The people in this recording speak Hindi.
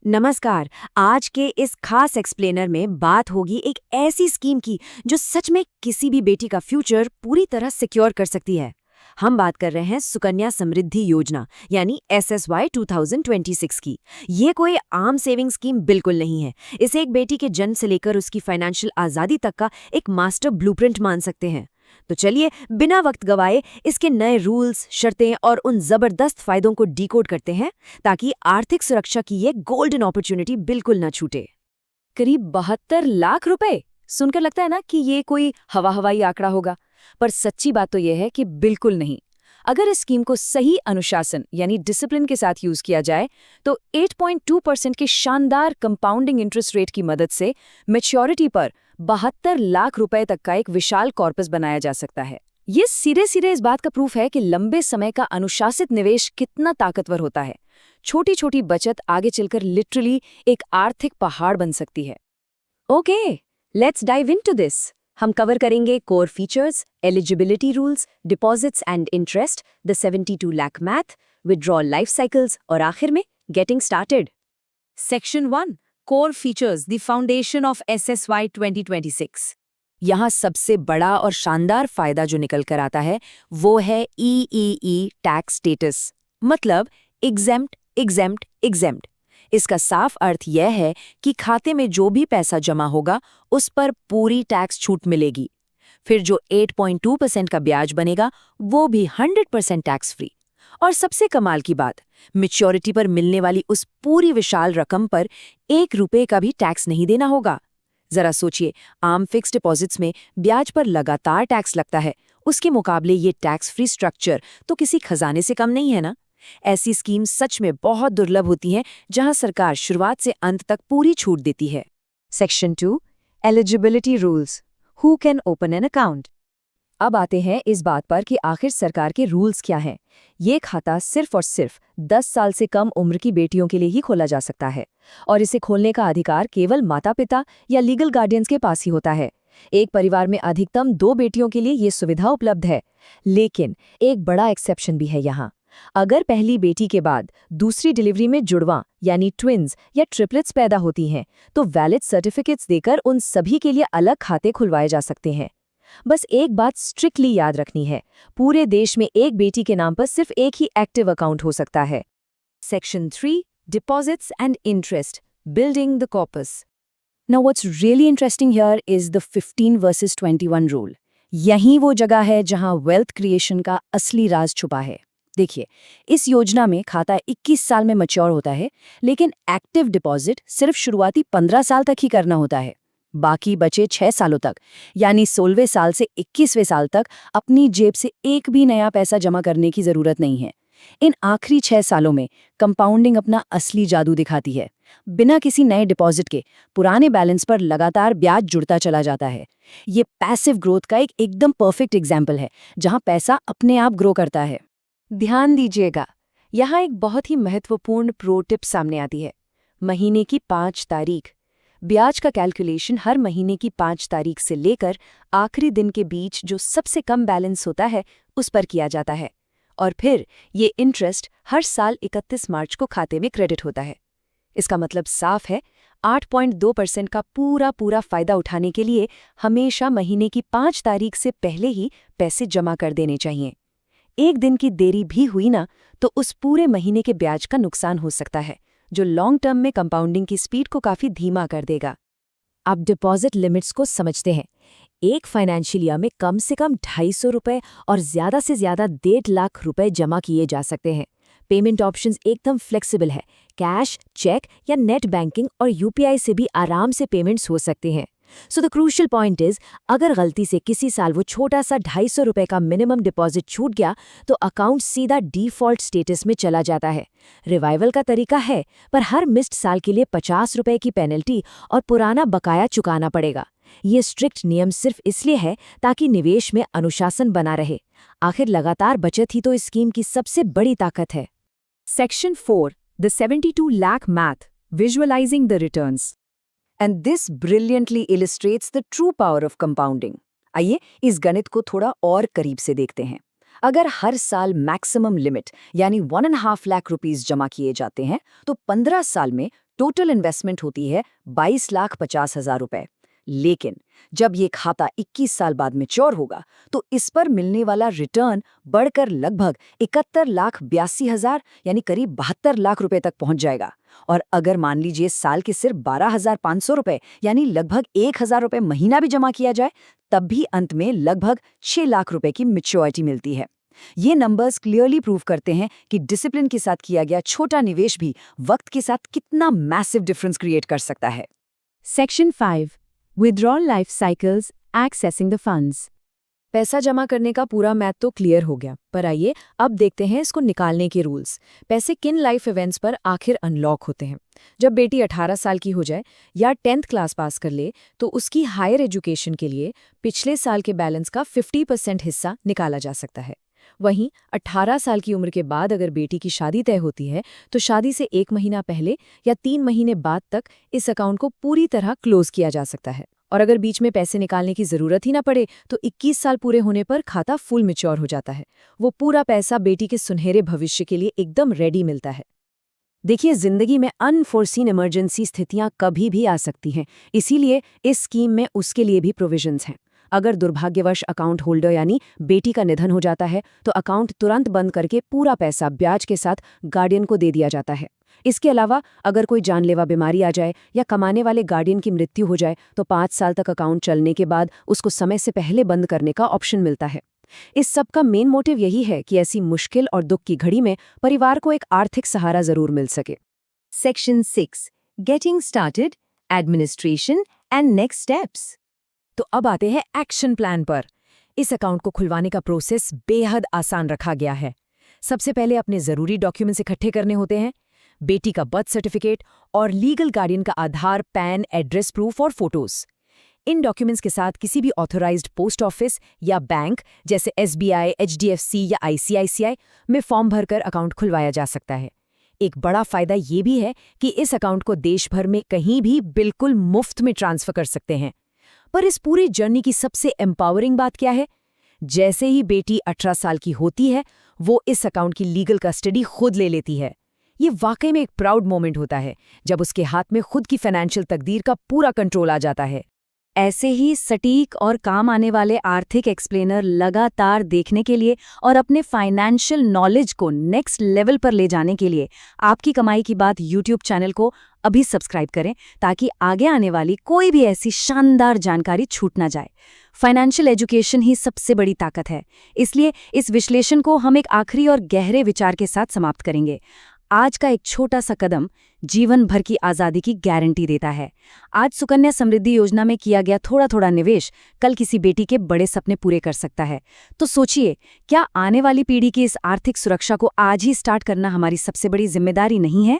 नमस्कार। आज के इस खास एक्सप्लेनर में बात होगी एक ऐसी स्कीम की जो सच में किसी भी बेटी का फ्यूचर पूरी तरह सिक्योर कर सकती है। हम बात कर रहे हैं सुकन्या समृद्धि योजना यानी SSY 2026 की। ये कोई आम सेविंग स्कीम बिल्कुल नहीं है। इसे एक बेटी के जन्म से लेकर उसकी फाइनेंशियल आज़ादी तक का एक मास्टर ब्लूप्रिंट मान सकते हैं। तो चलिए बिना वक्त गवाए इसके नए रूल्स, शर्तें और उन जबरदस्त फायदों को डिकोड करते हैं ताकि आर्थिक सुरक्षा की ये गोल्डन अपॉर्चुनिटी बिल्कुल न छूटे। करीब 72 लाख रुपए सुनकर लगता है ना कि ये कोई हवाई आंकड़ा होगा, पर सच्ची बात तो यह है कि बिल्कुल नहीं। अगर इस स्कीम को सही अनुशासन यानी डिसिप्लिन के साथ यूज किया जाए तो 8.2% के शानदार कंपाउंडिंग इंटरेस्ट रेट की मदद से मैच्योरिटी पर 72 लाख रुपए तक का एक विशाल कॉर्पस बनाया जा सकता है। ये सीधे सीधे इस बात का प्रूफ है कि लंबे समय का अनुशासित निवेश कितना ताकतवर होता है। छोटी छोटी बचत आगे चलकर लिटरली एक आर्थिक पहाड़ बन सकती है। Okay, let's dive into this. हम कवर करेंगे core features, eligibility rules, deposits and interest, the 72 lakh math, withdrawal life cycles और आखिर में getting started. Section 1, core features, the foundation of SSY 2026। यहाँ सबसे बड़ा और शानदार फायदा जो निकल कर आता है वो है EEE टैक्स स्टेटस, मतलब एग्जेम्प्ट एग्जेम्प्ट एग्जेम्प्ट। इसका साफ अर्थ यह है कि खाते में जो भी पैसा जमा होगा उस पर पूरी टैक्स छूट मिलेगी। फिर जो 8.2% का ब्याज बनेगा वो भी 100% टैक्स फ्री। और सबसे कमाल की बात, मैच्योरिटी पर मिलने वाली उस पूरी विशाल रकम पर 1 रुपए का भी टैक्स नहीं देना होगा। जरा सोचिए, आम फिक्स डिपॉजिट्स में ब्याज पर लगातार टैक्स लगता है, उसके मुकाबले ये टैक्स फ्री स्ट्रक्चर तो किसी खजाने से कम नहीं है ना। ऐसी स्कीम सच में बहुत दुर्लभ होती हैं जहां सरकार शुरुआत से अंत तक पूरी छूट देती है। Section 2, eligibility rules, who can open an account. अब आते हैं इस बात पर कि आखिर सरकार के रूल्स क्या हैं। ये खाता सिर्फ और सिर्फ 10 साल से कम उम्र की बेटियों के लिए ही खोला जा सकता है और इसे खोलने का अधिकार केवल माता-पिता या लीगल गार्डियंस के पास ही होता है। एक परिवार में अधिकतम 2 बेटियों के लिए ये सुविधा उपलब्ध है, लेकिन एक बड़ा एक्सेप्शन भी है यहाँ। अगर पहली बेटी के बाद दूसरी डिलीवरी में जुड़वां यानी ट्विन्स या ट्रिपलेट्स पैदा होती हैं, तो वैलिड सर्टिफिकेट्स देकर उन सभी के लिए अलग खाते खुलवाए जा सकते हैं। बस एक बात स्ट्रिक्टली याद रखनी है, पूरे देश में एक बेटी के नाम पर सिर्फ एक ही एक्टिव अकाउंट हो सकता है। Section 3, deposits and interest, building the corpus. Now what's really interesting here is the 15 versus 21 rule. यही वो जगह है जहां वेल्थ क्रिएशन का असली राज छुपा है। देखिए, इस योजना में खाता 21 साल में मैच्योर होता है, लेकिन एक्टिव डिपॉजिट सिर्फ शुरुआती 15 साल तक ही करना होता है। बाकी बचे 6 सालों तक, यानी 16वें साल से 21वें साल तक अपनी जेब से एक भी नया पैसा जमा करने की जरूरत नहीं है। इन आखिरी 6 सालों में कंपाउंडिंग अपना असली जादू दिखाती है। बिना किसी नए डिपॉजिट के पुराने बैलेंस पर लगातार ब्याज जुड़ता चला जाता है। ये पैसिव ग्रोथ का एक एकदम परफेक्ट एग्जाम्पल है, जहां पैसा अपने आप ग्रो करता है। ध्यान दीजिएगा, यहाँ एक बहुत ही महत्वपूर्ण प्रो टिप सामने आती है। महीने की 5 तारीख। ब्याज का कैलकुलेशन हर महीने की 5 तारीख से लेकर आखिरी दिन के बीच जो सबसे कम बैलेंस होता है उस पर किया जाता है, और फिर ये इंटरेस्ट हर साल 31 मार्च को खाते में क्रेडिट होता है। इसका मतलब साफ है, 8.2% का पूरा फायदा उठाने के लिए हमेशा महीने की 5 तारीख से पहले ही पैसे जमा कर देने चाहिए। एक दिन की देरी भी हुई ना तो उस पूरे महीने के ब्याज का नुकसान हो सकता है, जो लॉन्ग टर्म में कंपाउंडिंग की स्पीड को काफी धीमा कर देगा। अब डिपॉजिट लिमिट्स को समझते हैं। एक फाइनेंशियल ईयर में कम से कम 250 रुपए और ज्यादा से ज्यादा 1.5 लाख रुपए जमा किए जा सकते हैं। पेमेंट ऑप्शंस एकदम फ्लेक्सिबल है, कैश, चेक या नेट बैंकिंग और UPI से भी आराम से पेमेंट्स हो सकते हैं। So the crucial point is, अगर गलती से किसी साल वो छोटा सा 250 रुपए का मिनिमम डिपॉजिट छूट गया तो अकाउंट सीधा डिफॉल्ट स्टेटस में चला जाता है। रिवाइवल का तरीका है, पर हर मिस्ड साल के लिए 50 रुपए की पेनल्टी और पुराना बकाया चुकाना पड़ेगा। ये स्ट्रिक्ट नियम सिर्फ इसलिए है ताकि निवेश में अनुशासन बना रहे। आखिर लगातार बचत ही तो इस स्कीम की सबसे बड़ी ताकत है। Section 4, the 72 lakh math, visualising the returns. And this brilliantly illustrates the true power of compounding. आइए इस गणित को थोड़ा और करीब से देखते हैं। अगर हर साल मैक्सिमम लिमिट यानी 1.5 लाख रुपीस जमा किए जाते हैं तो 15 साल में टोटल इन्वेस्टमेंट होती है 22,50,000 रुपए। लेकिन जब ये खाता 21 साल बाद मैच्योर होगा तो इस पर मिलने वाला रिटर्न बढ़कर लगभग 71,82,000 यानी करीब 72 लाख रुपए तक पहुंच जाएगा। और अगर मान लीजिए साल के सिर्फ 12,500 रुपए यानी लगभग 1,000 रुपए महीना भी जमा किया जाए, तब भी अंत में लगभग 6 लाख रुपए की मैच्योरिटी मिलती है। ये नंबर्स क्लियरली प्रूव करते हैं कि डिसिप्लिन के साथ किया गया छोटा निवेश भी वक्त के साथ कितना मैसिव डिफरेंस क्रिएट कर सकता है। Section 5 Withdrawal Life Cycles Accessing the Funds। पैसा जमा करने का पूरा मैथ तो क्लियर हो गया, पर आइए अब देखते हैं इसको निकालने के रूल्स। पैसे किन लाइफ इवेंट्स पर आखिर अनलॉक होते हैं? जब बेटी 18 साल की हो जाए या 10th क्लास पास कर ले तो उसकी हायर एजुकेशन के लिए पिछले साल के बैलेंस का 50% हिस्सा निकाला जा सकता है। वहीं 18 साल की उम्र के बाद अगर बेटी की शादी तय होती है तो शादी से 1 महीना पहले या 3 महीने बाद तक इस अकाउंट को पूरी तरह क्लोज किया जा सकता है। और अगर बीच में पैसे निकालने की जरूरत ही ना पड़े तो 21 साल पूरे होने पर खाता फुल मैच्योर हो जाता है। वो पूरा पैसा बेटी के सुनहरे भविष्य के लिए एकदम रेडी मिलता है। देखिए, जिंदगी में अनफोर्सीन इमरजेंसी स्थितियां कभी भी आ सकती हैं, इसीलिए इस स्कीम में उसके लिए भी प्रोविजंस हैं। अगर दुर्भाग्यवश अकाउंट होल्डर यानी बेटी का निधन हो जाता है तो अकाउंट तुरंत बंद करके पूरा पैसा ब्याज के साथ गार्डियन को दे दिया जाता है। इसके अलावा अगर कोई जानलेवा बीमारी आ जाए या कमाने वाले गार्डियन की मृत्यु हो जाए तो 5 साल तक अकाउंट चलने के बाद उसको समय से पहले बंद करने का ऑप्शन मिलता है। इस सब का मेन मोटिव यही है कि ऐसी मुश्किल और दुख की घड़ी में परिवार को एक आर्थिक सहारा जरूर मिल सके। Section 6 Getting Started, Administration and Next Steps। तो अब आते हैं एक्शन प्लान पर। इस अकाउंट को खुलवाने का प्रोसेस बेहद आसान रखा गया है। सबसे पहले अपने जरूरी डॉक्यूमेंट्स इकट्ठे करने होते हैं। बेटी का बर्थ सर्टिफिकेट और लीगल गार्डियन का आधार, पैन, एड्रेस प्रूफ और फोटोज। इन डॉक्यूमेंट्स के साथ किसी भी ऑथराइज्ड पोस्ट ऑफिस या बैंक जैसे SBI, HDFC या ICICI में फॉर्म भरकर अकाउंट खुलवाया जा सकता है। एक बड़ा फायदा ये भी है कि इस अकाउंट को देश भर में कहीं भी बिल्कुल मुफ्त में ट्रांसफर कर सकते हैं। पर इस पूरी जर्नी की सबसे एम्पावरिंग बात क्या है? जैसे ही बेटी 18 साल की होती है वो इस अकाउंट की लीगल कस्टडी खुद ले लेती है। ये वाकई में एक प्राउड मोमेंट होता है जब उसके हाथ में खुद की फाइनेंशियल तकदीर का पूरा कंट्रोल आ जाता है। ऐसे ही सटीक और काम आने वाले आर्थिक एक्सप्लेनर लगातार देखने के लिए और अपने फाइनेंशियल नॉलेज को नेक्स्ट लेवल पर ले जाने के लिए आपकी कमाई की बात YouTube चैनल को अभी सब्सक्राइब करें ताकि आगे आने वाली कोई भी ऐसी शानदार जानकारी छूट ना जाए। फाइनेंशियल एजुकेशन ही सबसे बड़ी ताकत है, इसलिए इस विश्लेषण को हम एक आखिरी और गहरे विचार के साथ समाप्त करेंगे। आज का एक छोटा सा कदम जीवन भर की आज़ादी की गारंटी देता है। आज सुकन्या समृद्धि योजना में किया गया थोड़ा थोड़ा निवेश कल किसी बेटी के बड़े सपने पूरे कर सकता है। तो सोचिए, क्या आने वाली पीढ़ी की इस आर्थिक सुरक्षा को आज ही स्टार्ट करना हमारी सबसे बड़ी जिम्मेदारी नहीं है?